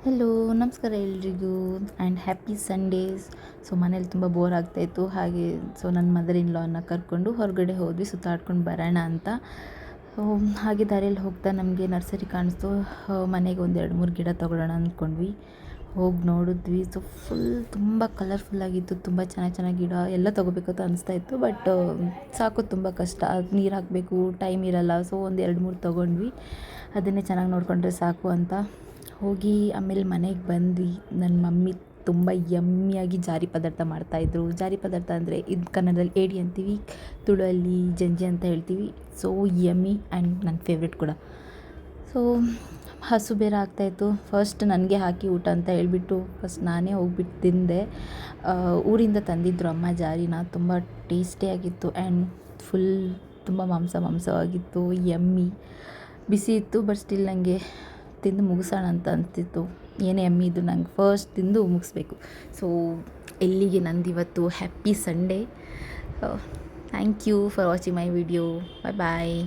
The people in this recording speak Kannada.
ಹೆಲೋ ನಮಸ್ಕಾರ ಎಲ್ರಿಗೂ ಆ್ಯಂಡ್ ಹ್ಯಾಪಿ ಸಂಡೇಸ್. ಸೊ ಮನೇಲಿ ತುಂಬ ಬೋರ್ ಆಗ್ತಾಯಿತ್ತು, ಹಾಗೆ ನನ್ನ ಮದರ್ ಇನ್ ಲಾನ ಕರ್ಕೊಂಡು ಹೊರಗಡೆ ಹೋದ್ವಿ ಸುತ್ತಾಡ್ಕೊಂಡು ಬರೋಣ ಅಂತ. ಸೊ ಹಾಗೆ ದಾರಿಯಲ್ಲಿ ಹೋಗ್ತಾ ನಮಗೆ ನರ್ಸರಿ ಕಾಣಿಸ್ತು. ಮನೆಗೆ ಒಂದು 2-3 ಗಿಡ ತೊಗೊಳ್ಳೋಣ ಅಂದ್ಕೊಂಡ್ವಿ. ಹೋಗಿ ನೋಡಿದ್ವಿ. ಸೊ ತುಂಬ ಕಲರ್ಫುಲ್ಲಾಗಿತ್ತು, ತುಂಬ ಚೆನ್ನಾಗಿ ಗಿಡ ಎಲ್ಲ ತೊಗೋಬೇಕಂತ ಅನಿಸ್ತಾ ಇತ್ತು. ಬಟ್ ಸಾಕೋದು ತುಂಬ ಕಷ್ಟ, ಅದು ನೀರು ಹಾಕಬೇಕು, ಟೈಮ್ ಇರಲ್ಲ. ಸೊ ಒಂದು 2-3 ತೊಗೊಂಡ್ವಿ. ಅದನ್ನೇ ಚೆನ್ನಾಗಿ ನೋಡಿಕೊಂಡ್ರೆ ಸಾಕು ಅಂತ ಹೋಗಿ ಆಮೇಲೆ ಮನೆಗೆ ಬಂದ್ವಿ. ನನ್ನ ಮಮ್ಮಿ ತುಂಬ ಯಮ್ಮಿಯಾಗಿ ಜಾರಿ ಪದಾರ್ಥ ಮಾಡ್ತಾಯಿದ್ರು. ಜಾರಿ ಪದಾರ್ಥ ಅಂದರೆ ಇದು ಕನ್ನಡದಲ್ಲಿ ಏಡಿ ಅಂತೀವಿ, ತುಳುವಲ್ಲಿ ಜಂಜಿ ಅಂತ ಹೇಳ್ತೀವಿ. ಸೊ ಯಮ್ಮಿ ಆ್ಯಂಡ್ ನನ್ನ ಫೇವ್ರೆಟ್ ಕೂಡ. ಸೊ ಹಸು ಬೇರೆ ಆಗ್ತಾಯಿತ್ತು. ಫಸ್ಟ್ ನನಗೆ ಹಾಕಿ ಊಟ ಅಂತ ಹೇಳ್ಬಿಟ್ಟು ಫಸ್ಟ್ ನಾನೇ ಹೋಗ್ಬಿಟ್ಟು ತಿಂದೆ. ಊರಿಂದ ತಂದಿದ್ದರು ಅಮ್ಮ ಜಾರಿನ, ತುಂಬ ಟೇಸ್ಟಿಯಾಗಿತ್ತು ಆ್ಯಂಡ್ ಫುಲ್ ತುಂಬ ಮಾಂಸವಾಗಿತ್ತು. ಯಮ್ಮಿ ಬಿಸಿ ಇತ್ತು, ಬಟ್ ಸ್ಟಿಲ್ ನನಗೆ ತಿಂದು ಮುಗಿಸೋಣ ಅಂತ ಅನಿಸ್ತಿತ್ತು. ಏನೇ ಯಮ್ಮಿ ಇದು, ನಂಗೆ ಫಸ್ಟ್ ತಿಂದು ಮುಗಿಸ್ಬೇಕು. ಸೊ ಎಲ್ಲಿಗೆ ನಂದಿವತ್ತು happy Sunday. Thank you for watching my video. Bye bye.